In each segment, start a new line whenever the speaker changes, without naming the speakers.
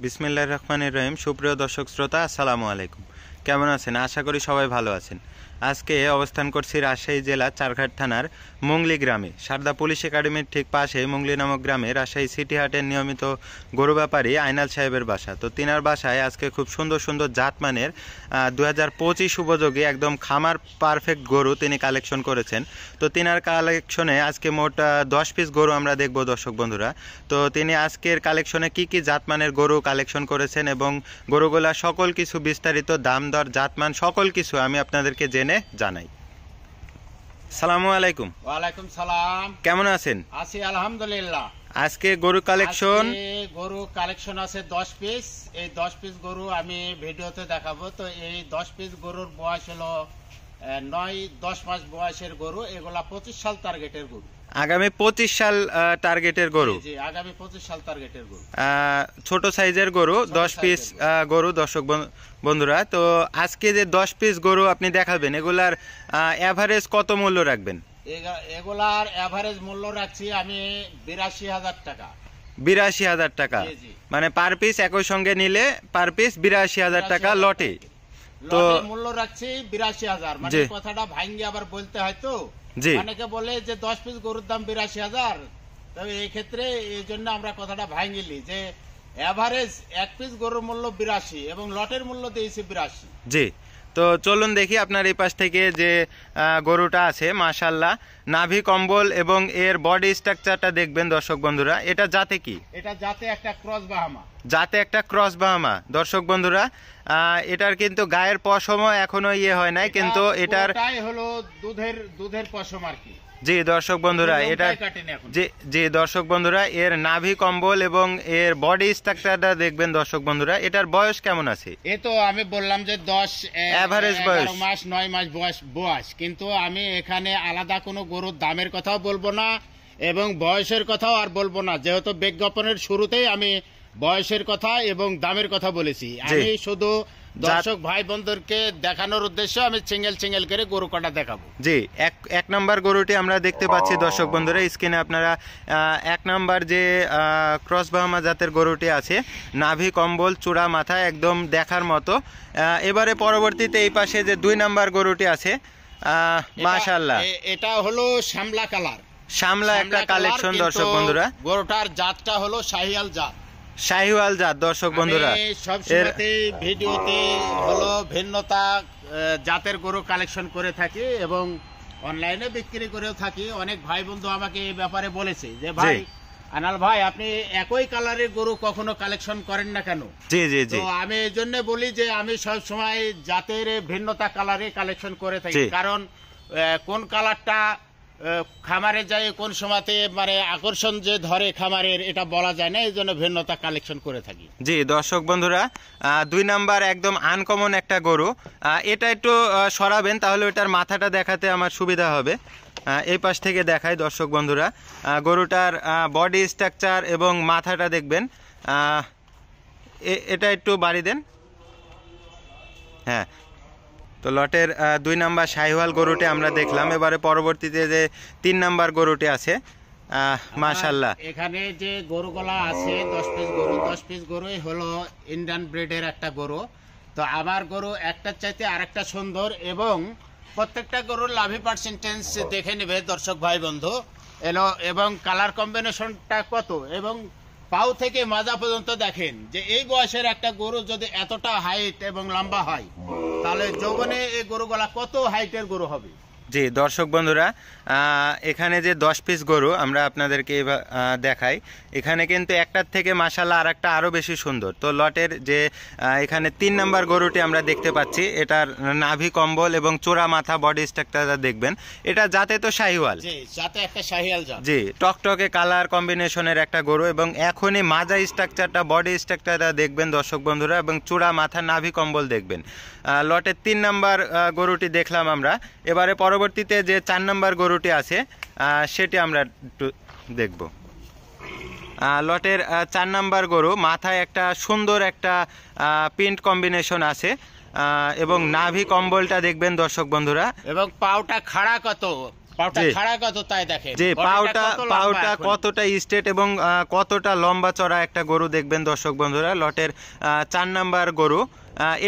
বিসমিল্লাহির রহমানির রহিম। সুপ্রিয় দর্শক শ্রোতা, আসসালামু আলাইকুম। কেমন আছেন? আশা করি সবাই ভালো আছেন। আজকে অবস্থান করছি রাজশাহী জেলা চারঘাট থানার মুংলি গ্রামে, সারদা পুলিশ একাডেমির ঠিক পাশে মুংলি নামক গ্রামে রাজশাহী সিটি হাটের নিয়মিত গরু ব্যাপারী আইনাল সাহেবের বাসা। তো তিনার বাসায় আজকে খুব সুন্দর সুন্দর জাতমানের 2025 উপযোগী একদম খামার পারফেক্ট গরু তিনি কালেকশন করেছেন। তো তিনার কালেকশনে আজকে মোট 10 পিস গরু আমরা দেখব দর্শক বন্ধুরা। তো তিনি আজকের কালেকশনে কি কি জাতমানের গরু কালেকশন করেছেন এবং গরুগুলা সকল কিছু বিস্তারিত দাম দর জাতমান সকল কিছু আমি আপনাদেরকে জেনে জানাই। আসসালামু আলাইকুম।
ওয়ালাইকুম সালাম।
কেমন আছেন?
আছি আলহামদুলিল্লাহ।
আজকে গরু কালেকশন
আছে 10 পিস। এই 10 পিস গরু আমি ভিডিওতে দেখাবো। তো এই 10 পিস গরুর বয়স হলো 9-10 মাস বয়সের গরু। এগুলা 25 সাল টার্গেটের গরু।
আগামী 25 সাল টার্গেটের গরু।
জি, আগামী 25 সাল টার্গেটের গরু।
ছোট সাইজের গরু 10 পিস গরু দর্শক বন্ধুরা। তো আজকে যে 10 পিস গরু আপনি দেখাবেন এগুলার এভারেজ কত মূল্য রাখবেন?
এগুলার এভারেজ মূল্য রাখছি আমি 82,000 টাকা।
82,000 টাকা, মানে পার পিস একই সঙ্গে নিলে পার পিস 82,000 টাকা লটে।
তো মূল্য রাখছি 82,000। মানে কথাটা ভাঙ্গি আবার বলতে হয় তো, অনেকে বলে যে 10 পিস গরুর দাম 82,000। তবে এই ক্ষেত্রে এই জন্য আমরা কথাটা ভাঙ্গিলি যে এভারেজ এক পিস গরুর মূল্য 82 এবং লটের মূল্য দিয়েছি 82।
জি, তো চলুন দেখি আপনার এই পাশ থেকে যে গরুটা আছে মাশাআল্লাহ, নাভি কম্বল এবং এর বডি স্ট্রাকচারটা দেখবেন দর্শক বন্ধুরা। এটা জাতে কি?
এটা জাতে একটা ক্রস বাহামা।
জাতে একটা ক্রস বাহামা দর্শক বন্ধুরা। এটার কিন্তু গায়ের পশম এখনো হয় নাই, কিন্তু এটার
হলো দুধের পশম আর কি।
জি দর্শক বন্ধুরা, এটা জি দর্শক বন্ধুরা, এর নাভি কম্বল এবং এর বডি স্ট্রাকচারটা দেখবেন দর্শক বন্ধুরা। এটার বয়স কেমন আছে?
এ তো আমি বললাম যে 10
এভারেজ বয়স
9 মাস বয়স। কিন্তু আমি এখানে আলাদা কোনো গরুর দামের কথাও বলবো না এবং বয়সের কথাও আর বলবো না, যেহেতু বিজ্ঞাপনের শুরুতেই আমি বয়সের কথা এবং দামের কথা বলেছি। আমি শুধু দর্শক ভাই বন্ধুদেরকে দেখানোর উদ্দেশ্যে আমি সিঙ্গেল করে গরু কাটা দেখাবো।
জি, এক নাম্বার গরুটি আমরা দেখতে পাচ্ছি দর্শক বন্ধুরা স্ক্রিনে। আপনারা 1 নাম্বার যে ক্রস বাহামা জাতের গরুটি আছে, নাভি কম্বল চূড়া মাথা একদম দেখার মতো। এবারে পরবর্তীতে এই পাশে যে 2 নাম্বার গরুটি আছে মাশাআল্লাহ,
এটা হলো শ্যামলা কালার,
শ্যামলা একটা কালেকশন দর্শক বন্ধুরা।
গরুটার জাতটা হলো
শাহিওয়াল জাত দর্শক বন্ধুরা।
সবসময় ভিডিওতে হলো ভিন্নতা জাতের গরু কালেকশন করে থাকি এবং অনলাইনে বিক্রি করেও থাকি। অনেক ভাই বন্ধু আমাকে এই ব্যাপারে বলেছে যে ভাই আনাল ভাই, আপনি একই কালারের গরু কখনো কালেকশন করেন না কেন?
জি জি জি,
তো আমি এই জন্য বলি যে আমি সব সময় জাতের ভিন্নতা কালারে কালেকশন করে থাকি, কারণ কোন কালারটা খামারে যায় কোন সময়তে মানে আকর্ষণ যে ধরে খামারের এটা বলা যায় না, এই জন্য ভিন্নতা কালেকশন করে থাকি।
জি দর্শক বন্ধুরা, 2 নাম্বার একদম আনকমন একটা গরু। এটা একটু সরাবেন, তাহলে এটার মাথাটা দেখাতে আমার সুবিধা হবে। এই পাশ থেকে দেখাই দর্শক বন্ধুরা, গরুটার বডি স্ট্রাকচার এবং মাথাটা দেখবেন। এটা একটু বাড়ি দেন। হ্যাঁ, তো লটের 2 নাম্বার শাহিওয়াল গরুটি আমরা দেখলাম। এবারে পরবর্তীতে যে 3 নাম্বার গরুটি আছে মাশাআল্লাহ।
এখানে যে গরুগুলা আছে 10 পিস গরুই হলো ইন্ডিয়ান ব্রিডের একটা গরু। তো আমার গরু একটার চাইতে আরেকটা সুন্দর এবং প্রত্যেকটা গরুর লাভি পার্সেন্টেজ দেখে নেবে দর্শক ভাই বন্ধু এবং কালার কম্বিনেশনটা কত এবং পাও থেকে মাজা পর্যন্ত দেখেন যে এই বয়সের একটা গরু যদি এতটা হাইট এবং লম্বা হয় তাহলে যৌবনে এই গরুগুলা কত হাইটের গরু হবে।
জি দর্শক বন্ধুরা, এখানে যে 10 পিস গরু আমরা আপনাদেরকে দেখাই, এখানে কিন্তু একটার থেকে মাশাআল্লাহ আর একটা আরও বেশি সুন্দর। তো লটের যে এখানে 3 নাম্বার গরুটি আমরা দেখতে পাচ্ছি, এটার নাভি কম্বল এবং চোরা মাথা বডি স্ট্রাকচারটা দেখবেন। এটা জাতে তো শাহিওয়াল,
জাতে একটা শাহিওয়াল জাত।
জি, টকটকে কালার কম্বিনেশনের একটা গরু এবং এখনই মাজা স্ট্রাকচারটা বডি স্ট্রাকচারটা দেখবেন দর্শক বন্ধুরা এবং চূড়া মাথা নাভি কম্বল দেখবেন। লটের 3 নাম্বার গরুটি দেখলাম আমরা। এবারে পরবর্তীতে যে 4 নাম্বার গরুটি আছে সেটি আমরা একটু দেখব। লটের 4 নাম্বার গরু, মাথায় একটা সুন্দর একটা প্রিন্ট কম্বিনেশন আছে এবং নাভি কম্বলটা দেখবেন দর্শক বন্ধুরা
এবং পাউটা খাড়া কত পাউটা
জি।
খাড়া কত তাই দেখেন,
যে
বডিটা কত লম্বা
পাউটা
এখন।
কতটা স্ট্রেট এবং কতটা লম্বা চড়া একটা গরু দেখবেন দর্শক বন্ধুরা। লটের 4 নাম্বার গরু,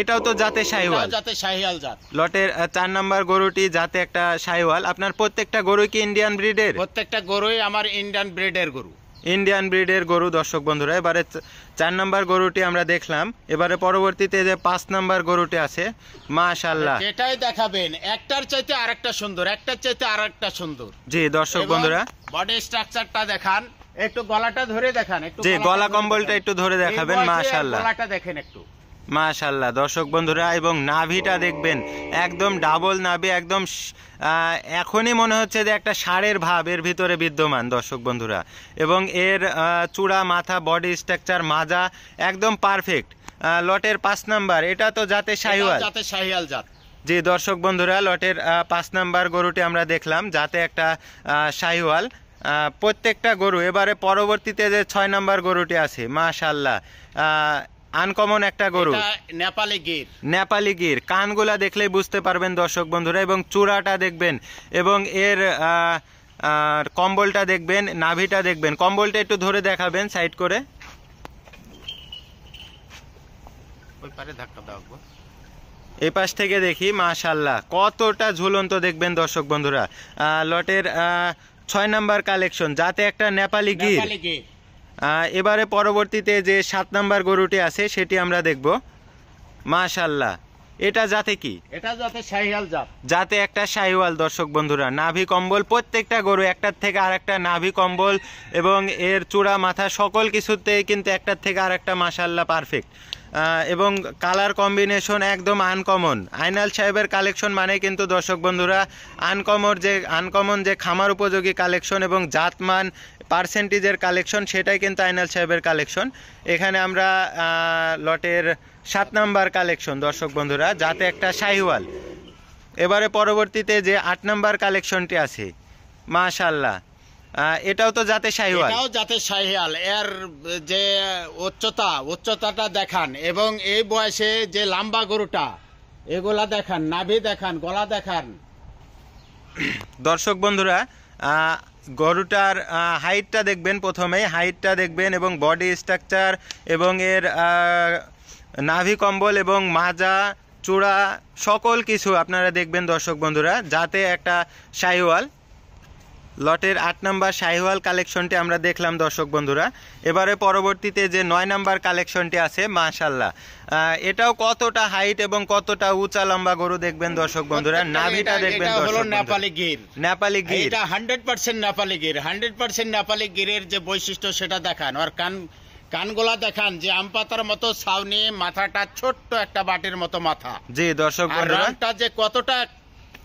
এটাও তো জাতে শাহিওয়াল।
এটাও যাতে শাহিয়াল জাত।
লটের 4 নাম্বার গরুটি জাতে একটা শাহিওয়াল। আপনার প্রত্যেকটা গরু কি ইন্ডিয়ান ব্রিডের?
প্রত্যেকটা গরুই আমার ইন্ডিয়ান ব্রিডের গরু।
ইন্ডিয়ান ব্রিডের গরু দর্শক বন্ধুরা। এবারে 4 নাম্বার গরুটি আমরা দেখলাম, এবারে পরবর্তীতে যে 5 নাম্বার গরুটি আছে, মাশাআল্লাহ।
যেটাই দেখাবেন একটার চাইতে আরেকটা সুন্দর, একটার চাইতে আরেকটা সুন্দর।
জি দর্শক বন্ধুরা,
বডি স্ট্রাকচারটা দেখান, একটু গলাটা ধরে দেখান, একটু
জি
গলাটা
গলা
ধরে
কম্বলটা
দেখান।
একটু ধরে দেখাবেন।
এই বয়সে
মাশাআল্লাহ,
গলাটা দেখেন একটু।
মাশাআল্লাহ দর্শক বন্ধুরা। এবং নাভিটা দেখবেন একদম ডাবল নাভি, একদম এখনই মনে হচ্ছে যে একটা ষাঁড়ের ভাব এর ভিতরে বিদ্যমান দর্শক বন্ধুরা। এবং এর চূড়া, মাথা, বডি স্ট্রাকচার, মাজা একদম পারফেক্ট। লটের 5 নাম্বার, এটা তো জাতে শাহিওয়াল।
এটাও যাতে শাহিয়াল জাত।
জি দর্শক বন্ধুরা, লটের 5 নাম্বার গরুটি আমরা দেখলাম, যাতে একটা শাহিওয়াল। প্রত্যেকটা গরু, এবারে পরবর্তীতে যে 6 নাম্বার গরুটি আছে, মাশাআল্লাহ আনকমন একটা গরু,
এটা নেপালি গির।
নেপালি গির। কানগুলা দেখলেই বুঝতে পারবেন দর্শক বন্ধুরা, এবং চূড়াটা দেখবেন, এবং এর কম্বলটা দেখবেন, নাভিটা দেখবেন। কম্বলটা একটু ধরে দেখাবেন সাইড করে।
ওই পারে ধাক্কা দাও।
এই পাশ থেকে দেখি, মাশাআল্লাহ কতটা ঝুলন্ত দেখবেন দর্শক বন্ধুরা। লটের 6 নাম্বার কালেকশন, যাতে একটা নেপালি গির।
নেপালি গির।
এবারে পরবর্তীতে যে 7 নাম্বার গরুটি আছে সেটি আমরা দেখব। মাশাআল্লাহ, এটা যাতে কি?
এটা যাতে শাহিয়াল জাত।
যাতে একটা শাহিওয়াল দর্শক বন্ধুরা। নাভি কম্বল, প্রত্যেকটা গরু একটার থেকে আরেকটা নাভি কম্বল, এবং এর চূড়া, মাথা সকল কিছুতে কিন্তু একটার থেকে আরেকটা মাশাআল্লাহ পারফেক্ট। এবং কালার কম্বিনেশন একদম আনকমন। আইনাল সাহেবের কালেকশন মানে কিন্তু দর্শক বন্ধুরা আনকমন যে খামার উপযোগী কালেকশন এবং জাতমান পার্সেন্টেজের কালেকশন, সেটাই কিন্তু আইনাল সাহেবের কালেকশন। এখানে আমরা লটের 7 নাম্বার কালেকশন দর্শক বন্ধুরা, যাতে একটা শাহিওয়াল। এবারে পরবর্তীতে যে 8 নাম্বার কালেকশনটি আছে, মাশাআল্লাহ এটাও তো যাতে শাহিওয়াল।
এটাও যাতে শাহিয়াল। এর যে উচ্চতাটা দেখান, এবং এই বয়সে যে লম্বা গরুটা, এগুলা দেখান, নাভি দেখান, গলা দেখান।
দর্শক বন্ধুরা, গরুটার হাইটটা দেখবেন, প্রথমেই হাইটটা দেখবেন, এবং বডি স্ট্রাকচার, এবং এর নাভি কম্বল, এবং মাজা, চূড়া সকল কিছু আপনারা দেখবেন দর্শক বন্ধুরা, যাতে একটা শাহিওয়াল। লটের 8 নাম্বার শাহিওয়াল কালেকশনটি আমরা দেখলাম দর্শক বন্ধুরা। এবারে পরবর্তীতে যে 9 নাম্বার কালেকশনটি আছে, মাশাআল্লাহ এটাও কতটা হাইট এবং কতটা উঁচা লম্বা গরু দেখবেন দর্শক বন্ধুরা। নাভিটা দেখবেন
এটা হলো
দর্শক বন্ধুরা।
নেপালি গির।
নেপালি গির,
এটা 100% নেপালি গির। 100% নেপালি গিরের যে বৈশিষ্ট্য সেটা দেখান। আর কানগুলা দেখান, যে আম পাতার মতো ছাউনি, মাথাটা ছোট্ট একটা বাটির মতো মাথা।
জি দর্শক
আর
বন্ধুরা,
রংটা যে কতটা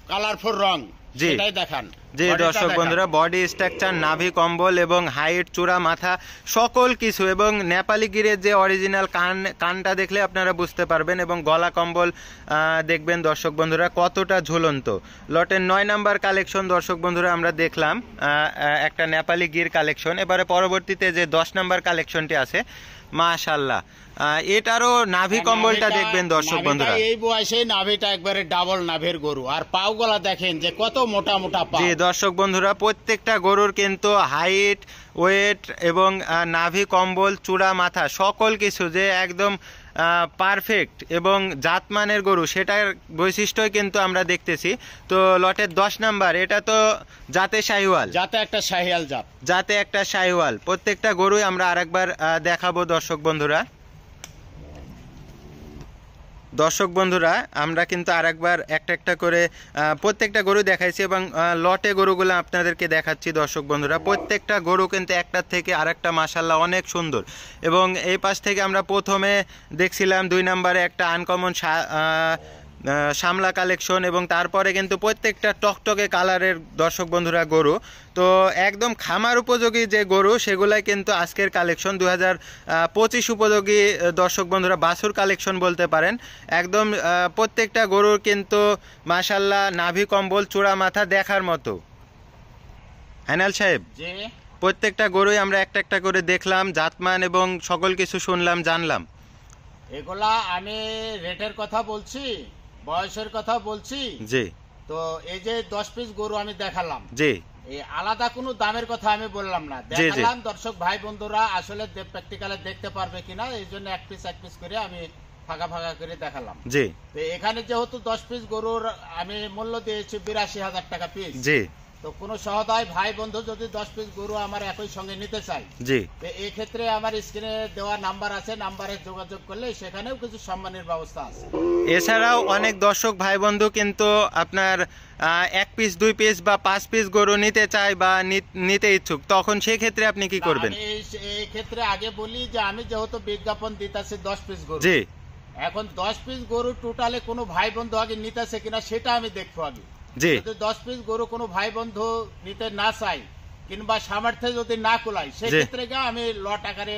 কালারফুল রং,
জি।
সেটাই দেখান।
জি
বডিটা
দর্শক
দেখান।
বন্ধুরা, বডি স্ট্রাকচার, নাভি কম্বল, এবং হাইট, চূড়া, মাথা সকল কিছু, এবং নেপালি গিরের যে অরিজিনাল কানটা দেখলে আপনারা বুঝতে পারবেন, এবং গলা কম্বল দেখবেন দর্শক বন্ধুরা কতটা ঝুলন্ত। লটের 9 নাম্বার কালেকশন দর্শক বন্ধুরা আমরা দেখলাম, একটা নেপালি গির কালেকশন। এবারে পরবর্তীতে যে 10 নাম্বার কালেকশনটি আছে, মাশাআল্লাহ এটারও নাভি কম্বলটা দেখবেন দর্শক বন্ধুরা।
এই বয়সে নাভিটা একবারে ডাবল নাভের গরু। আর পাওগুলা দেখেন যে কত মোটা মোটা পা।
জি দর্শক বন্ধুরা, প্রত্যেকটা গরুর কিন্তু হাইট, ওয়েট, এবং নাভি কম্বল, চূড়া, মাথা সকল কিছু যে একদম পারফেক্ট এবং জাতমানের গরু, সেটার বৈশিষ্ট্যই কিন্তু আমরা দেখতেছি। তো লটের 10 নাম্বার, এটা তো জাতে শাহিওয়াল।
যাতে একটা শাহিয়াল জাত।
যাতে একটা শাহিওয়াল। প্রত্যেকটা গরুই আমরা আরেকবার দেখাবো দর্শক বন্ধুরা। দর্শক বন্ধুরা, আমরা কিন্তু আরেকবার একটা করে প্রত্যেকটা গরু দেখাইছি, এবং লটে গরুগুলো আপনাদেরকে দেখাচ্ছি দর্শক বন্ধুরা। প্রত্যেকটা গরু কিন্তু একটার থেকে আরেকটা মাশাআল্লাহ অনেক সুন্দর। এবং এই পাশ থেকে আমরা প্রথমে দেখছিলাম 2 নম্বরে একটা আনকমন শামলা কালেকশন, এবং তারপরে কিন্তু প্রত্যেকটা টকটকে কালারের দর্শক বন্ধুরা গরু। তো একদম খামার উপযোগী যে গরু, সেগুলাই কিন্তু আজকের কালেকশন 2025 উপযোগী দর্শক বন্ধুরা বাছুর কালেকশন বলতে পারেন। একদম প্রত্যেকটা গরুর কিন্তু মাশাআল্লাহ নাভি কম্বল, চূড়া, মাথা দেখার মতো। আইনাল সাহেব,
যে
প্রত্যেকটা গরুই আমরা একটা করে দেখলাম, জাতমান এবং সকল কিছু শুনলাম, জানলাম।
এগুলা আমি রেটের কথা বলছি, বয়সের কথা বলছি,
জি
তো এই যে 10 পিস গরু আমি দেখালাম,
জি
এই আলাদা কোনো দামের কথা আমি বললাম না,
জি।
দেখালাম দর্শক ভাই বন্ধুরা আসলে প্র্যাকটিক্যালে দেখতে পারবে কিনা, এই জন্য এক পিস করে আমি ফাঁকা ফাঁকা করে দেখালাম।
জি
তো এখানে যেহেতু 10 পিস গরুর আমি মূল্য দিয়েছি 82,000 টাকা পিস।
জি
তো কোনো সহদায় ভাই বন্ধু যদি 10 পিস গরু আমার একই সঙ্গে নিতে চাই,
জি।
তো এই ক্ষেত্রে আমার স্ক্রিনে দেওয়া নাম্বার আছে, নাম্বারে যোগাযোগ করলে সেখানেও কিছু সম্মানের ব্যবস্থা আছে।
এছাড়াও অনেক দর্শক ভাই বন্ধু কিন্তু আপনার 1 পিস 2 পিস বা 5 পিস গরু নিতে চায় বা নিতে ইচ্ছুক, তখন সেই ক্ষেত্রে আপনি কি করবেন?
আমি এই ক্ষেত্রে আগে বলি যে আমি যেহেতু বিজ্ঞাপন দিতেছি 10 পিস গরু,
জি
এখন 10 পিস গরু টোটালে কোনো ভাই বন্ধু আগে নিতেছে কিনা সেটা আমি দেখবো আগে।
জি
যদি 10 পিস গরু কোনো ভাই বন্ধু নিতে না চাই কিংবা সামর্থ্যে যদি না কুলায়, সেক্ষেত্রে আমি লট আকারে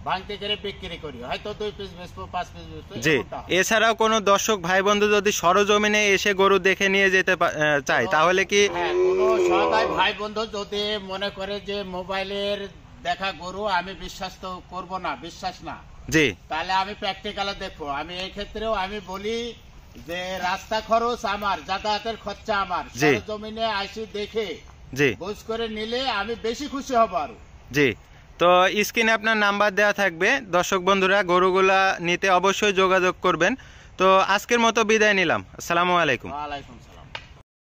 ভাঙতে করে বিক্রি করি, হয়তো 2 পিস বেচবো 5 পিস বেচবো।
জি। এছাড়াও কোনো দর্শক ভাই বন্ধু যদি সরজমিনে এসে গরু দেখে নিয়ে যেতে চায় তাহলে কি?
হ্যাঁ, কোনো সহকারী ভাই বন্ধু যদি মনে করে যে মোবাইলের দেখা গরু আমি বিশ্বাস তো করবো না, বিশ্বাস না,
জি
তাহলে আমি প্র্যাকটিক্যালে দেখবো। আমি এই ক্ষেত্রেও আমি বলি যে রাস্তা খরচ আমার, যাতায়াতের খরচা আমার,
জি।
জমিনে আসি দেখে
জি
বুঝ করে নিলে আমি বেশি খুশি হব আরো।
জি। তো স্ক্রিনে আপনার নাম্বার দেওয়া থাকবে, দর্শক বন্ধুরা গরুগুলা নিতে অবশ্যই যোগাযোগ করবেন। তো আজকের মতো বিদায় নিলাম, আসসালামু আলাইকুম।
ওয়ালাইকুম আসসালাম।